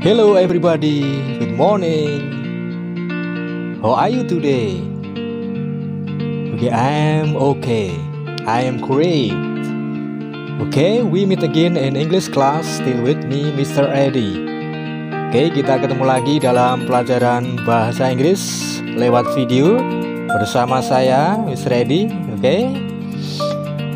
Hello everybody, good morning. How are you today? Okay, I am okay. I am great. Okay, we meet again in English class. Still with me, Mr. Eddie. Okay, kita ketemu lagi dalam pelajaran bahasa Inggris lewat video bersama saya, Mr. Eddie. Okay.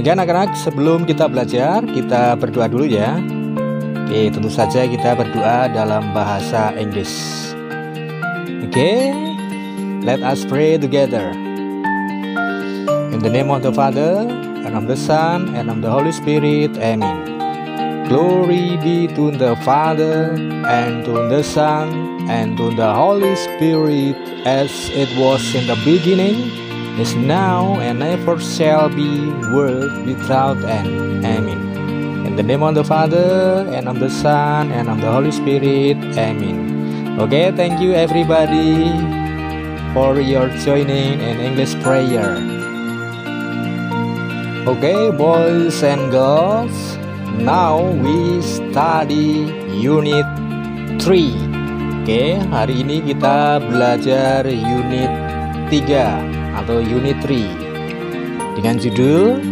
Oke anak-anak, sebelum kita belajar, kita berdoa dulu ya. Oke, tentu saja kita berdoa dalam bahasa Inggris. Oke, let us pray together. In the name of the Father, and of the Son, and of the Holy Spirit. Amen. Glory be to the Father, and to the Son, and to the Holy Spirit, as it was in the beginning, is now, and ever shall be, world without end. Amen. In the name of the Father, and of the Son, and of the Holy Spirit. Amen. Okay, thank you everybody for your joining in English prayer. Okay, boys and girls, now we study Unit 3. Okay, hari ini kita belajar Unit 3 atau Unit 3 dengan judul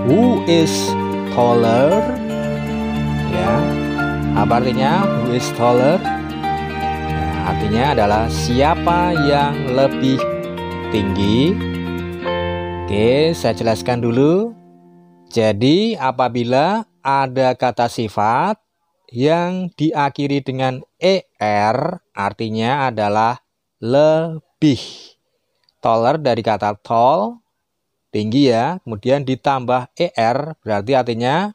Who is taller? Ya, apa artinya who is taller? Ya, artinya adalah siapa yang lebih tinggi. Oke, saya jelaskan dulu. Jadi apabila ada kata sifat yang diakhiri dengan er, artinya adalah lebih. Taller dari kata tall, tinggi ya, kemudian ditambah er berarti artinya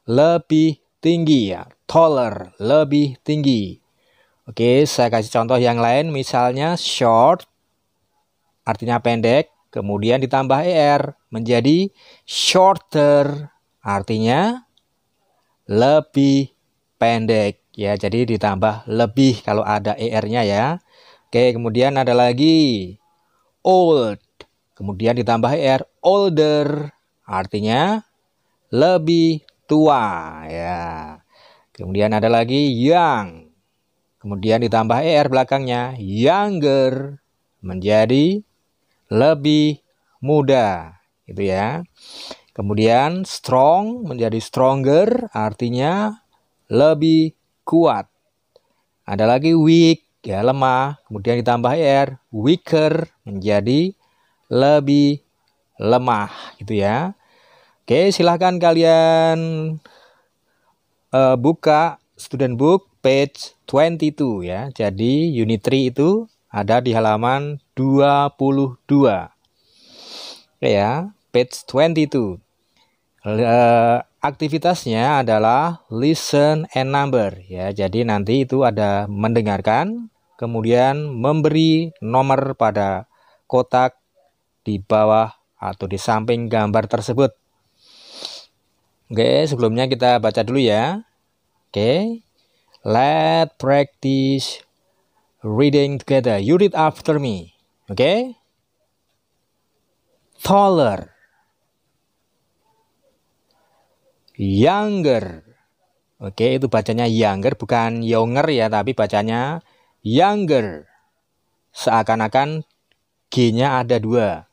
lebih tinggi ya, taller, lebih tinggi. Oke, saya kasih contoh yang lain, misalnya short artinya pendek, kemudian ditambah er menjadi shorter, artinya lebih pendek ya, jadi ditambah lebih kalau ada er-nya ya. Oke, kemudian ada lagi old, kemudian ditambah er, older, artinya lebih tua ya. Kemudian ada lagi young, kemudian ditambah er belakangnya, younger, menjadi lebih muda, gitu ya. Kemudian strong menjadi stronger, artinya lebih kuat. Ada lagi weak, ya lemah, kemudian ditambah er, weaker, menjadi lebih lemah, gitu ya. Oke, silahkan kalian buka student book page 22 ya. Jadi unit 3 itu ada di halaman 22. Oke ya, page 22. Aktivitasnya adalah listen and number ya. Jadi nanti itu ada mendengarkan, kemudian memberi nomor pada kotak di bawah atau di samping gambar tersebut. Oke, sebelumnya kita baca dulu ya. Oke, let's practice reading together. You read after me. Oke, taller, younger. Oke, itu bacanya younger, bukan younger ya, tapi bacanya younger. Seakan-akan G-nya ada 2.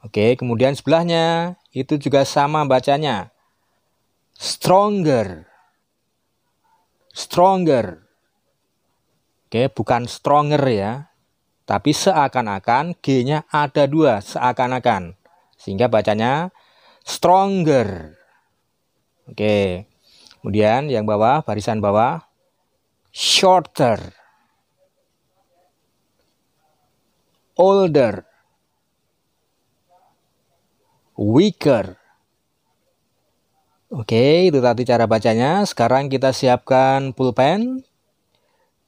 Oke, kemudian sebelahnya itu juga sama bacanya. Stronger. Stronger. Oke, bukan stronger ya. Tapi seakan-akan G-nya ada 2, seakan-akan. Sehingga bacanya stronger. Oke. Kemudian yang bawah, barisan bawah, shorter. Older. Weaker. Oke, itu tadi cara bacanya. Sekarang kita siapkan pulpen.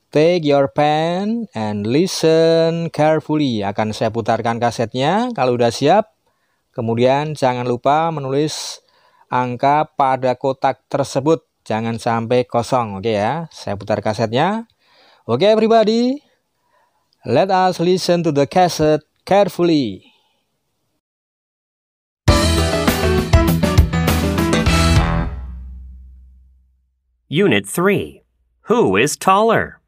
Take your pen and listen carefully. Akan saya putarkan kasetnya. Kalau udah siap, kemudian jangan lupa menulis angka pada kotak tersebut. Jangan sampai kosong, oke ya. Saya putar kasetnya. Oke, everybody. Let us listen to the cassette carefully. Unit 3. Who is taller?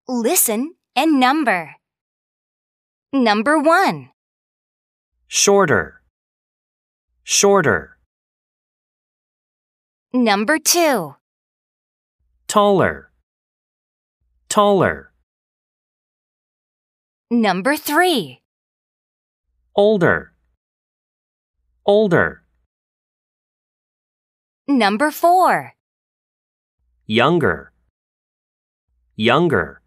Listen and number. Number 1. Shorter. Shorter. Number 2. Taller. Taller. Number 3. Older. Older. Number 4. Younger. Younger.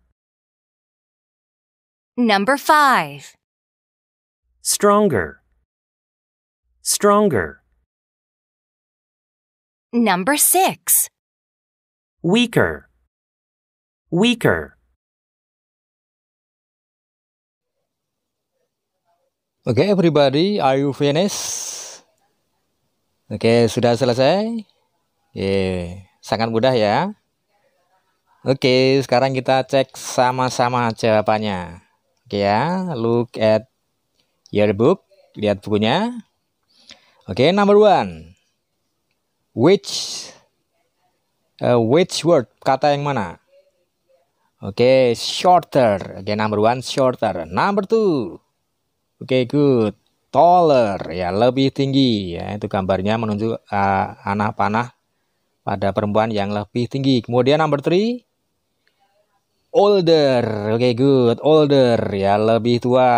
Number 5. Stronger. Stronger. Number 6. Weaker. Weaker. Okay, everybody, are you finished? Oke, sudah selesai? Sangat mudah ya. Oke, sekarang kita cek sama-sama jawabannya. Oke ya, look at your book. Lihat bukunya. Oke, number 1. Which word? Kata yang mana? Oke, shorter. Oke, number 1, shorter. Number 2. Oke, good. Taller, ya, lebih tinggi. Ya, itu gambarnya menunjuk anak panah pada perempuan yang lebih tinggi. Kemudian number 3. Older. Oke, good. Older, ya, lebih tua.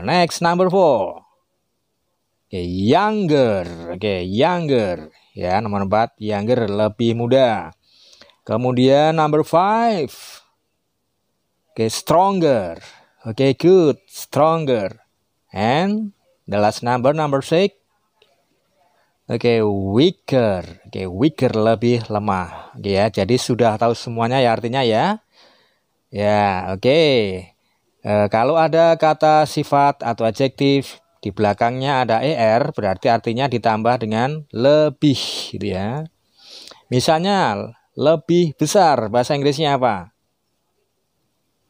Next, number 4. Oke, younger. Oke, younger. Ya, nomor 4, younger, lebih muda. Kemudian number 5. Oke, stronger. Oke, good. Stronger. And the last number 6. Oke, weaker. Oke, weaker, lebih lemah. Oke ya, jadi sudah tahu semuanya ya artinya ya. Ya, oke. Kalau ada kata sifat atau adjektif di belakangnya ada er, berarti artinya ditambah dengan lebih gitu ya. Misalnya lebih besar, bahasa Inggrisnya apa?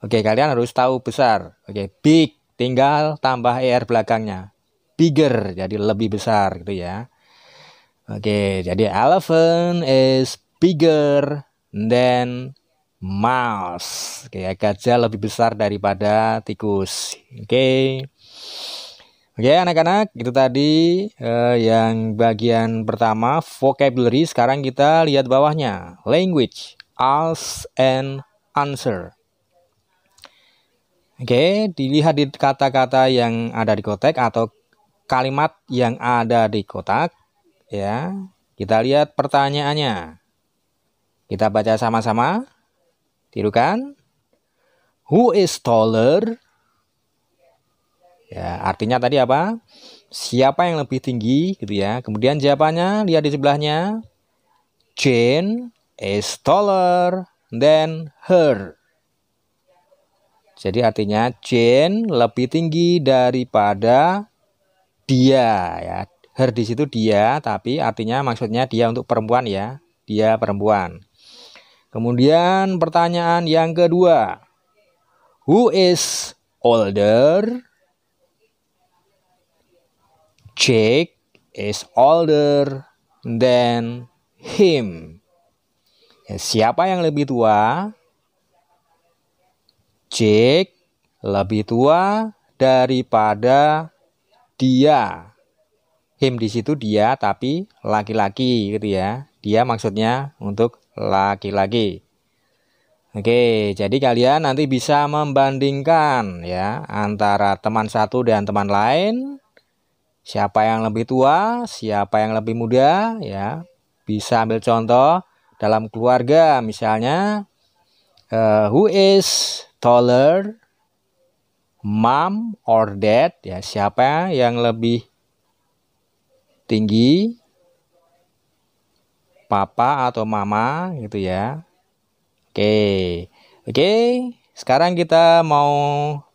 Oke, kalian harus tahu besar. Oke, big. Tinggal tambah er belakangnya. Bigger, jadi lebih besar gitu ya. Oke, jadi elephant is bigger than mouse. Oke, gajah lebih besar daripada tikus. Oke. Oke, anak-anak, itu tadi yang bagian pertama, vocabulary. Sekarang kita lihat bawahnya. Language, ask and answer. Oke, dilihat di kata-kata yang ada di kotak atau kalimat yang ada di kotak. Ya, kita lihat pertanyaannya. Kita baca sama-sama. Tirukan. Who is taller? Ya, artinya tadi apa? Siapa yang lebih tinggi gitu ya. Kemudian jawabannya lihat di sebelahnya. Jane is taller than her. Jadi artinya Jane lebih tinggi daripada dia ya. Her di situ dia, tapi artinya maksudnya dia untuk perempuan ya. Dia perempuan. Kemudian pertanyaan yang kedua. Who is older? Jake is older than him. Ya, siapa yang lebih tua? Jake lebih tua daripada dia. Him di situ dia, tapi laki-laki gitu ya. Dia maksudnya untuk laki-laki. Oke, jadi kalian nanti bisa membandingkan ya antara teman satu dan teman lain. Siapa yang lebih tua, siapa yang lebih muda ya. Bisa ambil contoh dalam keluarga misalnya. Who is taller, mom or dad? Ya, siapa yang lebih tinggi, papa atau mama gitu ya. Oke. Sekarang kita mau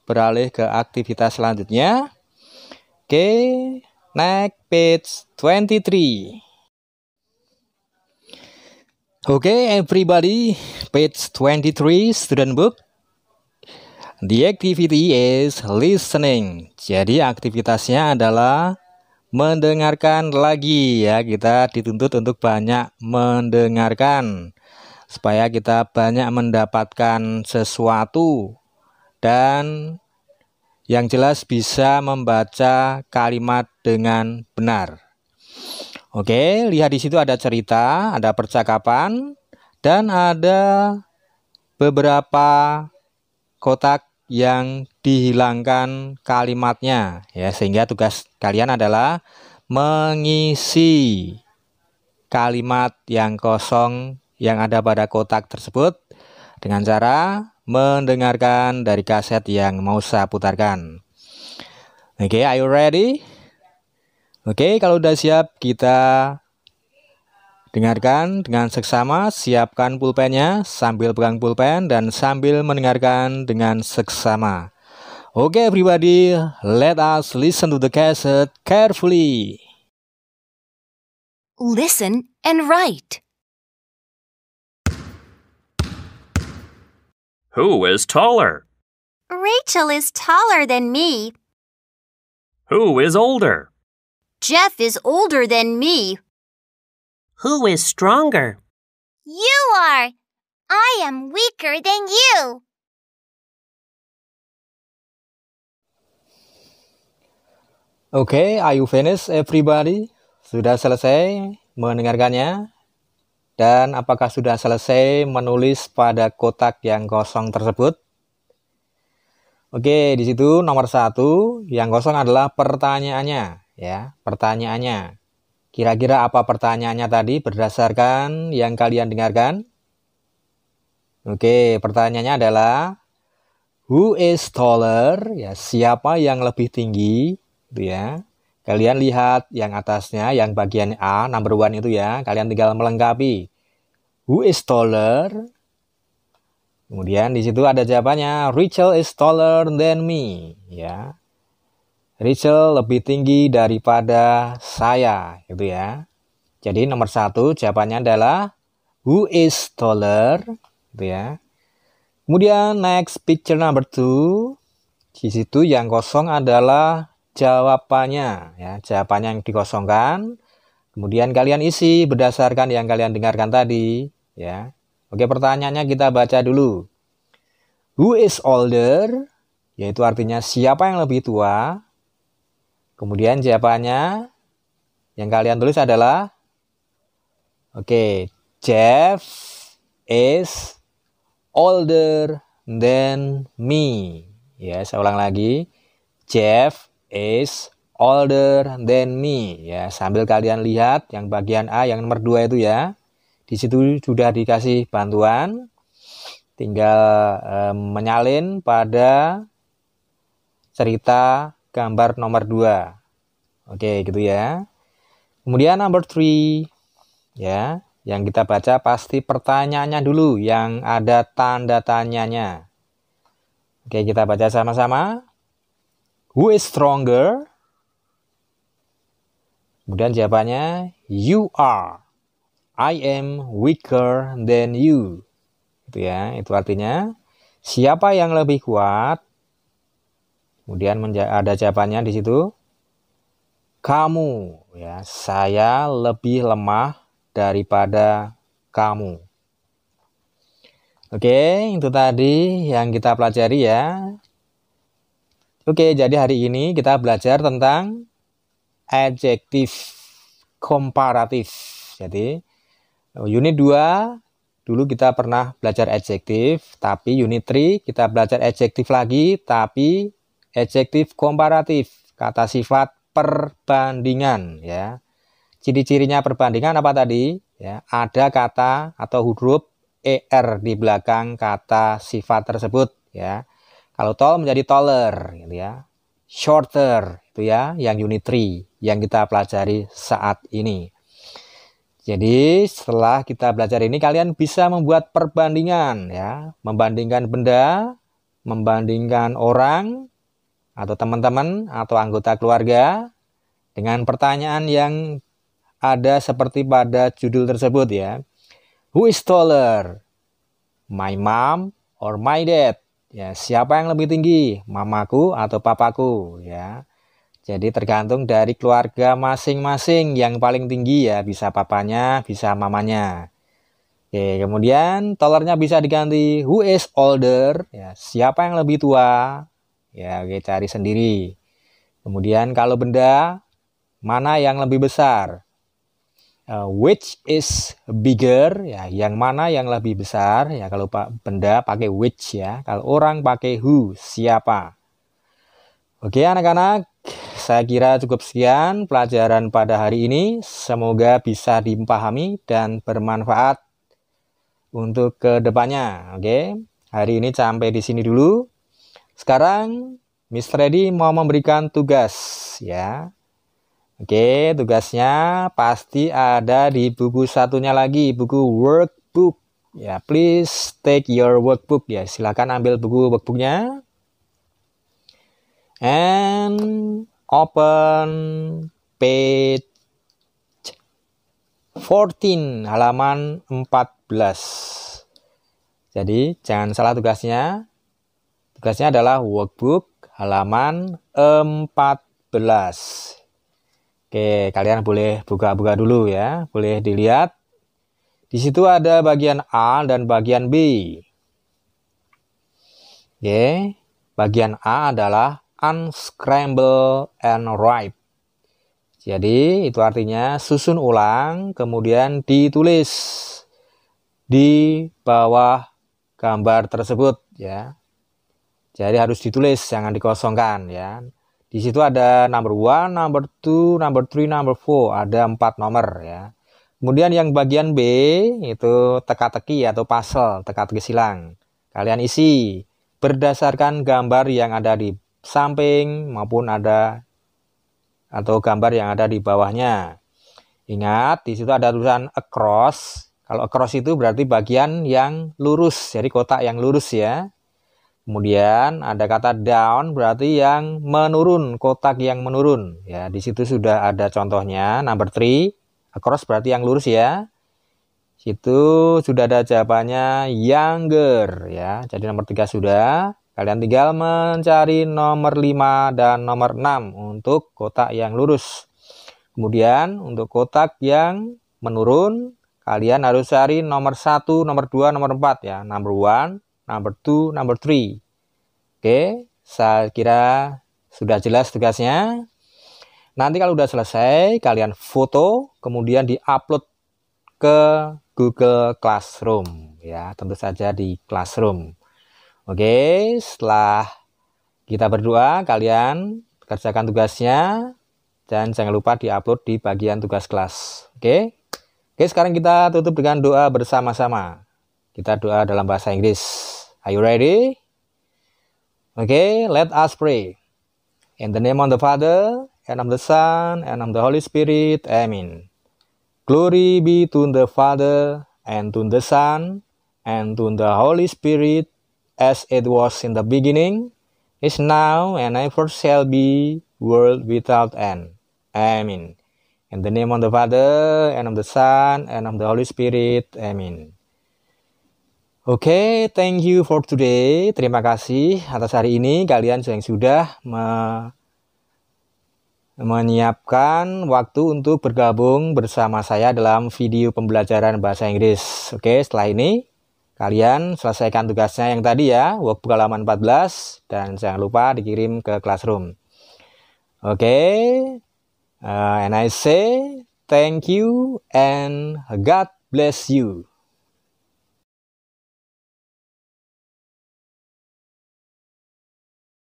beralih ke aktivitas selanjutnya. Oke, next page 23. Okay, everybody, page 23, student book. The activity is listening. Jadi aktivitasnya adalah mendengarkan lagi ya. Kita dituntut untuk banyak mendengarkan. supaya kita banyak mendapatkan sesuatu dan yang jelas bisa membaca kalimat dengan benar. Oke, lihat di situ ada cerita, ada percakapan, dan ada beberapa kotak yang dihilangkan kalimatnya ya, sehingga tugas kalian adalah mengisi kalimat yang kosong yang ada pada kotak tersebut dengan cara mendengarkan dari kaset yang mau saya putarkan. Oke, are you ready? Oke, kalau udah siap kita dengarkan dengan seksama. Siapkan pulpennya sambil pegang pulpen dan sambil mendengarkan dengan seksama. Oke, everybody, let us listen to the cassette carefully. Listen and write. Who is taller? Rachel is taller than me. Who is older? Jeff is older than me. Who is stronger? You are. I am weaker than you. Oke, are you finished everybody? Sudah selesai mendengarkannya? Dan apakah sudah selesai menulis pada kotak yang kosong tersebut? Oke, di situ nomor 1 yang kosong adalah pertanyaannya ya, pertanyaannya. Kira-kira apa pertanyaannya tadi berdasarkan yang kalian dengarkan? Oke, pertanyaannya adalah who is taller? Ya, siapa yang lebih tinggi? Itu ya. Kalian lihat yang atasnya, yang bagian A, number 1 itu ya. Kalian tinggal melengkapi. Who is taller? Kemudian di situ ada jawabannya. Rachel is taller than me. Ya. Rachel lebih tinggi daripada saya. Gitu ya. Jadi nomor 1 jawabannya adalah who is taller? Gitu ya. Kemudian next picture number 2. Di situ yang kosong adalah jawabannya ya, jawabannya yang dikosongkan. Kemudian kalian isi berdasarkan yang kalian dengarkan tadi ya. Oke, pertanyaannya kita baca dulu. Who is older? Yaitu artinya siapa yang lebih tua. Kemudian jawabannya yang kalian tulis adalah Jeff is older than me. Ya, saya ulang lagi. Jeff is older than me ya, sambil kalian lihat yang bagian A yang nomor 2 itu ya. Di situ sudah dikasih bantuan, tinggal menyalin pada cerita gambar nomor 2. Oke, gitu ya. Kemudian number 3 ya, yang kita baca pasti pertanyaannya dulu yang ada tanda tanyanya. Oke, kita baca sama-sama. Who is stronger? Kemudian jawabannya, you are. I am weaker than you. Itu ya, itu artinya siapa yang lebih kuat? Kemudian ada jawabannya di situ. Kamu, ya, saya lebih lemah daripada kamu. Oke, itu tadi yang kita pelajari ya. Oke, jadi hari ini kita belajar tentang adjektif komparatif. Jadi, unit 2, dulu kita pernah belajar adjektif, tapi unit 3 kita belajar adjektif lagi, tapi adjektif komparatif, kata sifat perbandingan ya. Ciri-cirinya perbandingan apa tadi? Ya, ada kata atau huruf ER di belakang kata sifat tersebut ya. Kalau tall menjadi taller gitu ya. Shorter itu ya, yang unit 3 yang kita pelajari saat ini. Jadi setelah kita belajar ini kalian bisa membuat perbandingan ya, membandingkan benda, membandingkan orang atau teman-teman atau anggota keluarga dengan pertanyaan yang ada seperti pada judul tersebut ya. Who is taller? My mom or my dad? Ya, siapa yang lebih tinggi? Mamaku atau papaku ya. Jadi tergantung dari keluarga masing-masing yang paling tinggi ya, bisa papanya, bisa mamanya. Oke, kemudian taller-nya bisa diganti who is older, ya, siapa yang lebih tua. Ya, oke, cari sendiri. Kemudian kalau benda, mana yang lebih besar? Which is bigger, ya, yang mana yang lebih besar? Ya, kalau benda pakai which, ya. Kalau orang pakai who, siapa. Oke, anak-anak, saya kira cukup sekian pelajaran pada hari ini. Semoga bisa dipahami dan bermanfaat untuk kedepannya. Oke, hari ini sampai di sini dulu. Sekarang Mr. Reddy mau memberikan tugas, ya. Oke, tugasnya pasti ada di buku satunya lagi, buku workbook. Ya, please take your workbook, ya. Silakan ambil buku workbooknya. And open page 14, halaman 14. Jadi, jangan salah tugasnya. Tugasnya adalah workbook halaman 14. Oke, kalian boleh buka-buka dulu ya. Boleh dilihat. Di situ ada bagian A dan bagian B. Oke, bagian A adalah unscramble and write. Jadi, itu artinya susun ulang, kemudian ditulis di bawah gambar tersebut ya. Jadi harus ditulis, jangan dikosongkan ya. Di situ ada number 1, number 2, number 3, number 4. Ada 4 nomor ya. Kemudian yang bagian B itu teka-teki atau puzzle, teka-teki silang. Kalian isi berdasarkan gambar yang ada di samping maupun ada atau gambar yang ada di bawahnya. Ingat, di situ ada tulisan across. Kalau across itu berarti bagian yang lurus, jadi kotak yang lurus ya. Kemudian ada kata down, berarti yang menurun, kotak yang menurun. Ya, di situ sudah ada contohnya. Number 3, across berarti yang lurus ya. Situ sudah ada jawabannya younger ya. Jadi nomor 3 sudah. Kalian tinggal mencari nomor 5 dan nomor 6 untuk kotak yang lurus. Kemudian untuk kotak yang menurun, kalian harus cari nomor 1, nomor 2, nomor 4 ya. Number 1, number 2, number 3. Oke, saya kira sudah jelas tugasnya. Nanti kalau sudah selesai, kalian foto, kemudian di-upload ke Google Classroom. Ya, tentu saja di Classroom. Oke, setelah kita berdoa, kalian kerjakan tugasnya. Dan jangan lupa di-upload di bagian tugas kelas. Oke, sekarang kita tutup dengan doa bersama-sama. Kita doa dalam bahasa Inggris. Are you ready? Okay, let us pray. In the name of the Father, and of the Son, and of the Holy Spirit. Amen. Glory be to the Father, and to the Son, and to the Holy Spirit, as it was in the beginning, is now, and ever shall be, world without end. Amen. In the name of the Father, and of the Son, and of the Holy Spirit. Amen. Oke, thank you for today. Terima kasih atas hari ini kalian yang sudah menyiapkan waktu untuk bergabung bersama saya dalam video pembelajaran bahasa Inggris. Oke, setelah ini kalian selesaikan tugasnya yang tadi ya, workbook halaman 14, dan jangan lupa dikirim ke Classroom. Oke, and I say thank you and God bless you.